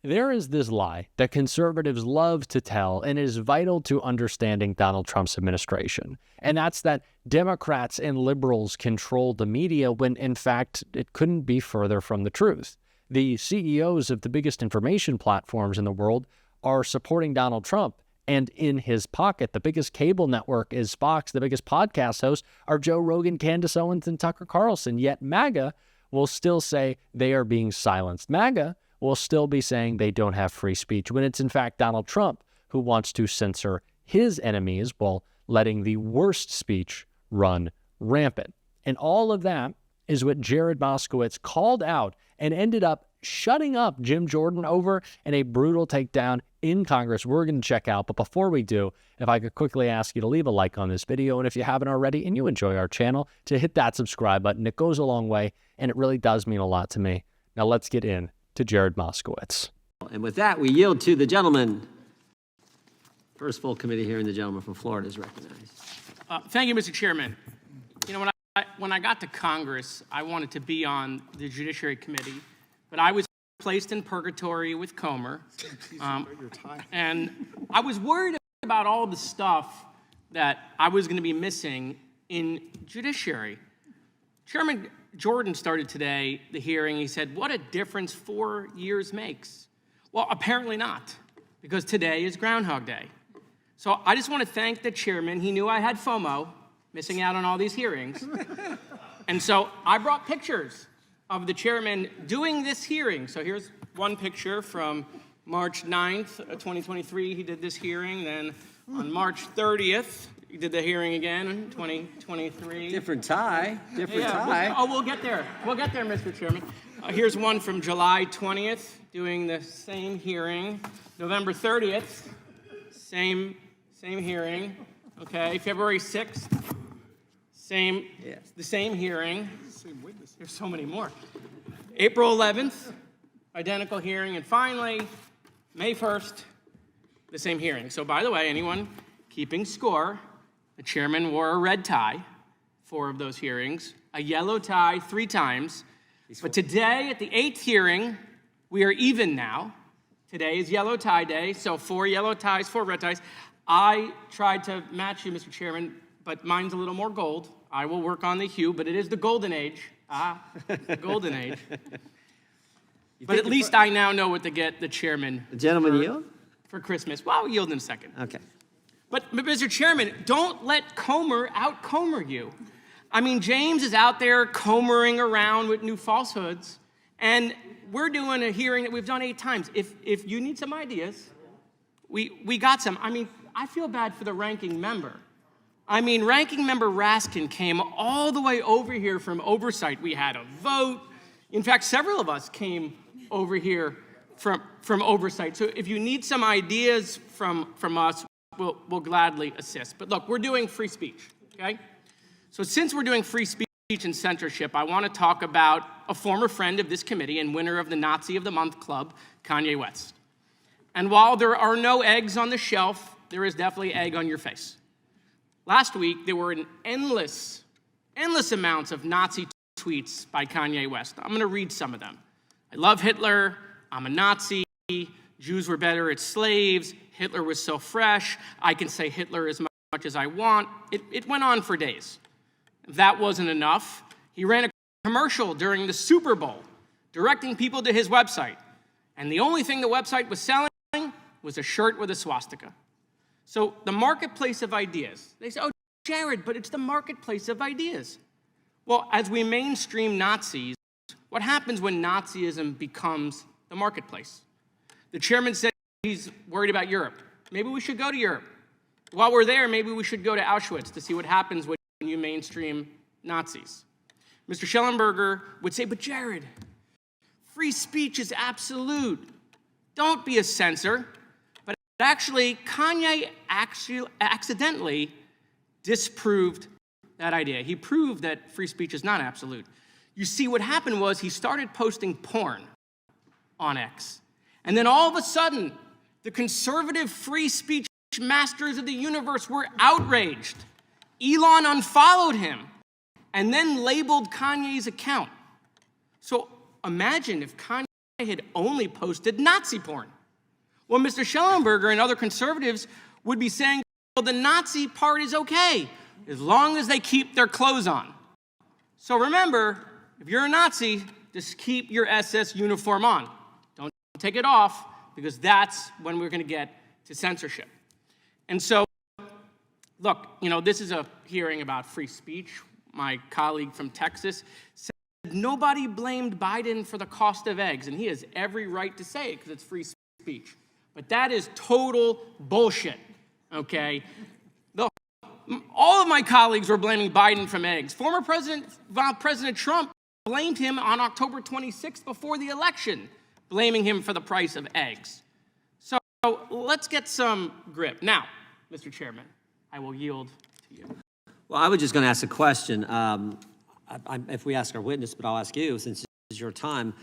There is this lie that conservatives love to tell and is vital to understanding Donald Trump's administration. And that's that Democrats and liberals control the media when, in fact, it couldn't be further from the truth. The CEOs of the biggest information platforms in the world are supporting Donald Trump. And in his pocket, the biggest cable network is Fox. The biggest podcast hosts are Joe Rogan, Candace Owens, and Tucker Carlson. Yet MAGA will still say they are being silenced. MAGA will still be saying they don't have free speech when it's in fact Donald Trump who wants to censor his enemies while letting the worst speech run rampant. And all of that is what Jared Moskowitz called out and ended up shutting up Jim Jordan over in a brutal takedown in Congress we're going to check out. But before we do, if I could quickly ask you to leave a like on this video, and if you haven't already and you enjoy our channel, to hit that subscribe button. It goes a long way, and it really does mean a lot to me. Now let's get in to Jared Moskowitz. And with that, we yield to the gentleman. First full committee hearing, the gentleman from Florida is recognized. Thank you, Mr. Chairman. You know, when I got to Congress, I wanted to be on the Judiciary Committee, but I was placed in purgatory with Comer. And I was worried about all the stuff that I was going to be missing in Judiciary. Chairman Jordan started today the hearing. He said, what a difference 4 years makes. Well, apparently not, because today is Groundhog Day. So I just want to thank the chairman. He knew I had FOMO, missing out on all these hearings. And so I brought pictures of the chairman doing this hearing. So here's one picture from March 9th, 2023. He did this hearing. Then on March 30th, he did the hearing again in 2023. Different tie. Tie. Oh, we'll get there. We'll get there, Mr. Chairman. Here's one from July 20th, doing the same hearing. November 30th, same hearing. Okay, February 6th, the same hearing. There's so many more. April 11th, identical hearing. And finally, May 1st, the same hearing. So by the way, anyone keeping score, the chairman wore a red tie, 4 of those hearings, a yellow tie 3 times. But today, at the 8th hearing, we are even now. Today is yellow tie day, so 4 yellow ties, 4 red ties. I tried to match you, Mr. Chairman, but mine's a little more gold. I will work on the hue, but it is the golden age. The golden age. But at least I now know what to get the chairman. The gentleman yield? For Christmas. Well, I'll yield in a second. Okay. But Mr. Chairman, don't let Comer out-Comer you. I mean, James is out there comering around with new falsehoods, and we're doing a hearing that we've done 8 times. If you need some ideas, we got some. I mean, I feel bad for the ranking member. I mean, Ranking Member Raskin came all the way over here from Oversight. We had a vote. In fact, several of us came over here from Oversight. So if you need some ideas from us, we'll gladly assist. But look, we're doing free speech, okay? So since we're doing free speech and censorship, I want to talk about a former friend of this committee and winner of the Nazi of the Month Club, Kanye West. And while there are no eggs on the shelf, there is definitely egg on your face. Last week, there were an endless amounts of Nazi tweets by Kanye West. I'm going to read some of them. I love Hitler. I'm a Nazi. Jews were better as slaves. Hitler was so fresh. I can say Hitler as much as I want. It went on for days. If that wasn't enough, he ran a commercial during the Super Bowl, directing people to his website. And the only thing the website was selling was a shirt with a swastika. So the marketplace of ideas. They say, oh, Jared, but it's the marketplace of ideas. Well, as we mainstream Nazis, what happens when Nazism becomes the marketplace? The chairman said he's worried about Europe. Maybe we should go to Europe. While we're there, maybe we should go to Auschwitz to see what happens when you mainstream Nazis. Mr. Schellenberger would say, but Jared, free speech is absolute. Don't be a censor. But actually, Kanye accidentally disproved that idea. He proved that free speech is not absolute. You see, what happened was he started posting porn on X. And then all of a sudden, the conservative free speech masters of the universe were outraged. Elon unfollowed him and then labeled Kanye's account. So imagine if Kanye had only posted Nazi porn. Well, Mr. Schellenberger and other conservatives would be saying, well, the Nazi part is okay, as long as they keep their clothes on. So remember, if you're a Nazi, just keep your SS uniform on. Don't take it off, because that's when we're going to get to censorship. And so, look, this is a hearing about free speech. My colleague from Texas said nobody blamed Biden for the cost of eggs, and he has every right to say it because it's free speech. But that is total bullshit, okay? All of my colleagues were blaming Biden from eggs. Former President Trump blamed him on October 26th before the election, blaming him for the price of eggs. So let's get some grip. Now, Mr. Chairman, I will yield to you. Well, I was just going to ask a question. If we ask our witness, but I'll ask you since it's your time.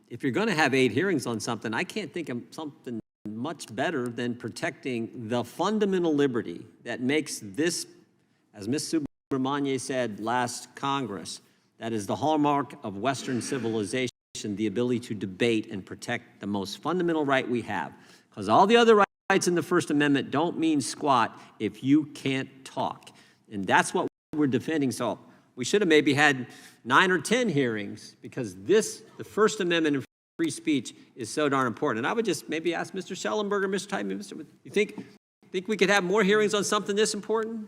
If you're going to have 8 hearings on something, I can't think of something much better than protecting the fundamental liberty that makes this, as Ms. Subramanian said last Congress, that is the hallmark of Western civilization, the ability to debate and protect the most fundamental right we have. Because all the other rights in the First Amendment don't mean squat if you can't talk. And that's what we're defending. So we should have maybe had 9 or 10 hearings, because the First Amendment and free speech is so darn important. And I would just maybe ask Mr. Schellenberger, Mr. Tymon, you think we could have more hearings on something this important?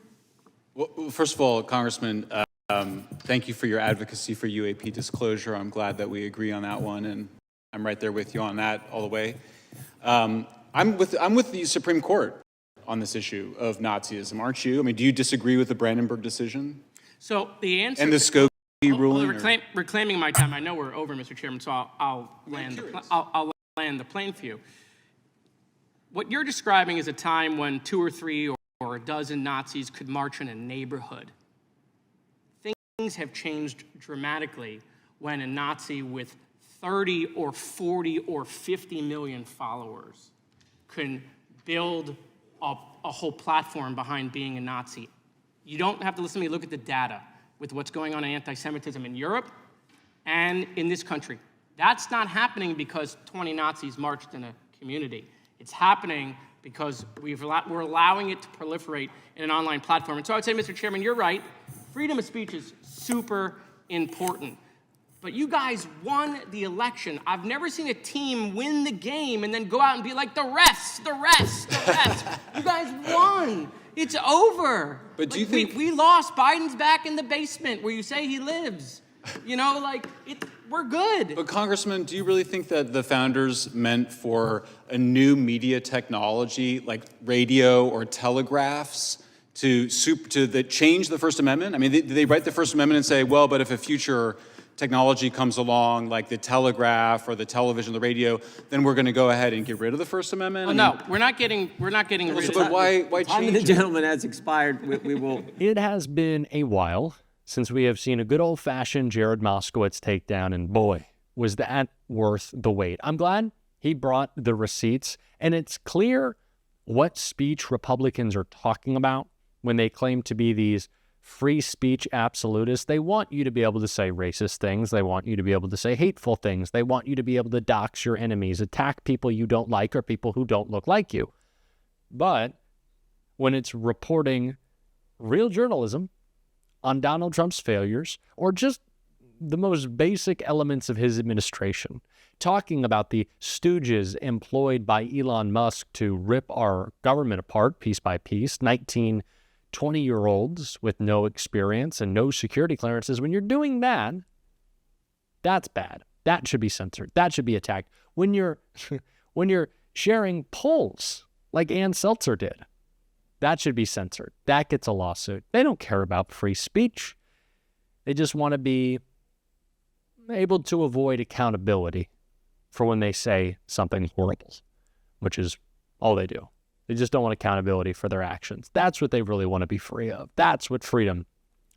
Well, first of all, Congressman, thank you for your advocacy for UAP disclosure. I'm glad that we agree on that one, and I'm right there with you on that all the way. I'm with the Supreme Court on this issue of Nazism, aren't you? I mean, do you disagree with the Brandenburg decision? So the answer... And the Scobie ruling? Reclaiming my time. I know we're over, Mr. Chairman, so I'll land the plane for you. What you're describing is a time when 2 or 3 or a dozen Nazis could march in a neighborhood. Things have changed dramatically when a Nazi with 30 or 40 or 50 million followers can build a whole platform behind being a Nazi. You don't have to listen to me. Look at the data with what's going on in anti-Semitism in Europe and in this country. That's not happening because 20 Nazis marched in a community. It's happening because we're allowing it to proliferate in an online platform. And so I would say, Mr. Chairman, you're right. Freedom of speech is super important. But you guys won the election. I've never seen a team win the game and then go out and be like, the refs. You guys won. It's over. But do you think... We lost. Biden's back in the basement where you say he lives. We're good. But Congressman, do you really think that the founders meant for a new media technology like radio or telegraphs to change the First Amendment? I mean, did they write the First Amendment and say, well, but if a future technology comes along, like the telegraph or the television, the radio, then we're going to go ahead and get rid of the First Amendment? Well, no, we're not getting rid of it. But why change The it? gentleman has expired. We will. It has been a while since we have seen a good old-fashioned Jared Moskowitz takedown, and boy, was that worth the wait. I'm glad he brought the receipts, and it's clear what speech Republicans are talking about when they claim to be these free speech absolutists. They want you to be able to say racist things. They want you to be able to say hateful things. They want you to be able to dox your enemies, attack people you don't like or people who don't look like you. But when it's reporting real journalism on Donald Trump's failures or just the most basic elements of his administration, talking about the stooges employed by Elon Musk to rip our government apart piece by piece, 20-year-olds with no experience and no security clearances. When you're doing that, that's bad. That should be censored. That should be attacked. When you're sharing polls like Ann Seltzer did, that should be censored. That gets a lawsuit. They don't care about free speech. They just want to be able to avoid accountability for when they say something horrible, which is all they do. They just don't want accountability for their actions. That's what they really want to be free of. That's what freedom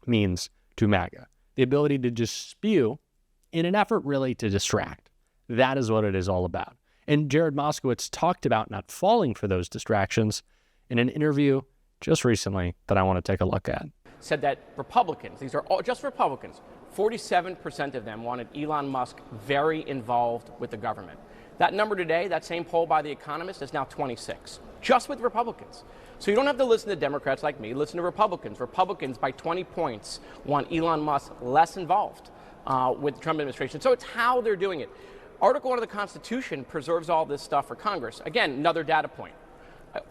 means to MAGA. The ability to just spew in an effort really to distract. That is what it is all about. And Jared Moskowitz talked about not falling for those distractions in an interview just recently that I want to take a look at. Said that Republicans, these are all just Republicans, 47% of them wanted Elon Musk very involved with the government. That number today, that same poll by The Economist, is now 26, just with Republicans. So you don't have to listen to Democrats like me, listen to Republicans. Republicans, by 20 points, want Elon Musk less involved with the Trump administration. So it's how they're doing it. Article 1 of the Constitution preserves all this stuff for Congress. Again, another data point.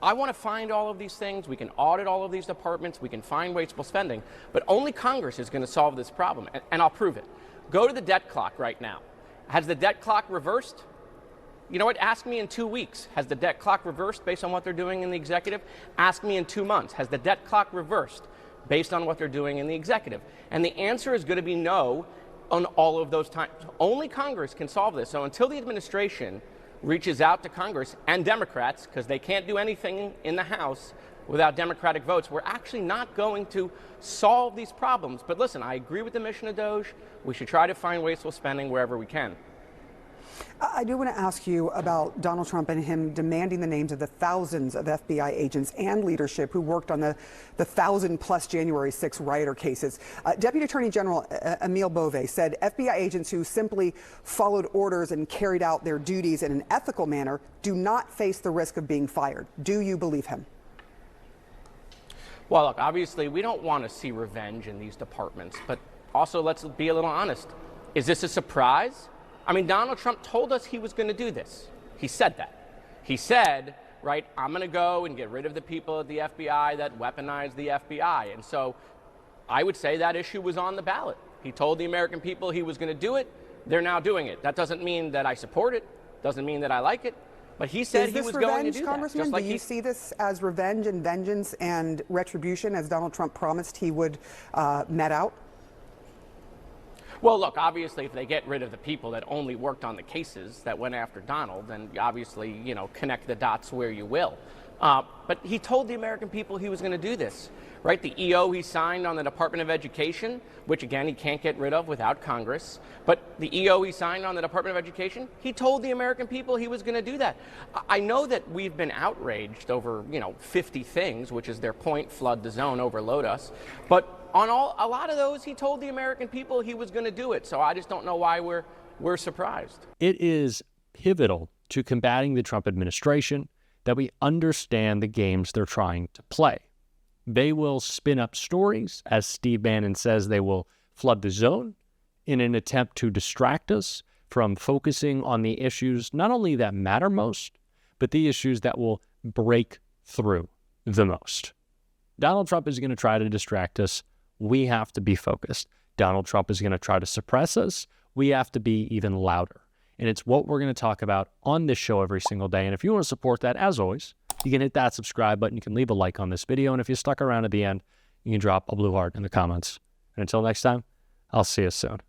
I want to find all of these things. We can audit all of these departments. We can find wasteful spending. But only Congress is going to solve this problem, and I'll prove it. Go to the debt clock right now. Has the debt clock reversed? You know what? Ask me in 2 weeks. Has the debt clock reversed based on what they're doing in the executive? Ask me in 2 months. Has the debt clock reversed based on what they're doing in the executive? And the answer is going to be no on all of those times. Only Congress can solve this. So until the administration reaches out to Congress and Democrats, because they can't do anything in the House without Democratic votes, we're actually not going to solve these problems. But listen, I agree with the mission of Doge. We should try to find wasteful spending wherever we can. I do want to ask you about Donald Trump and him demanding the names of the thousands of FBI agents and leadership who worked on the 1,000+ January 6 rioter cases. Deputy Attorney General Emil Bove said FBI agents who simply followed orders and carried out their duties in an ethical manner do not face the risk of being fired. Do you believe him? Well, look, obviously, we don't want to see revenge in these departments, but also let's be a little honest. Is this a surprise? I mean, Donald Trump told us he was going to do this. He said that. He said, right, I'm going to go and get rid of the people at the FBI that weaponize the FBI. And so I would say that issue was on the ballot. He told the American people he was going to do it. They're now doing it. That doesn't mean that I support it. Doesn't mean that I like it. But he said he was going to do that. Just like do you see this as revenge and vengeance and retribution, as Donald Trump promised he would met out? Well, look, obviously, if they get rid of the people that only worked on the cases that went after Donald, then obviously, you know, connect the dots where you will. But he told the American people he was going to do this, right? The EO he signed on the Department of Education, which, again, he can't get rid of without Congress. But the EO he signed on the Department of Education, he told the American people he was going to do that. I know that we've been outraged over, 50 things, which is their point, flood the zone, overload us. But on a lot of those, he told the American people he was going to do it. So I just don't know why we're surprised. It is pivotal to combating the Trump administration that we understand the games they're trying to play. They will spin up stories, as Steve Bannon says, they will flood the zone in an attempt to distract us from focusing on the issues not only that matter most, but the issues that will break through the most. Donald Trump is going to try to distract us. We have to be focused. Donald Trump is going to try to suppress us. We have to be even louder. And it's what we're going to talk about on this show every single day. And if you want to support that, as always, you can hit that subscribe button. You can leave a like on this video. And if you stuck around at the end, you can drop a blue heart in the comments. And until next time, I'll see you soon.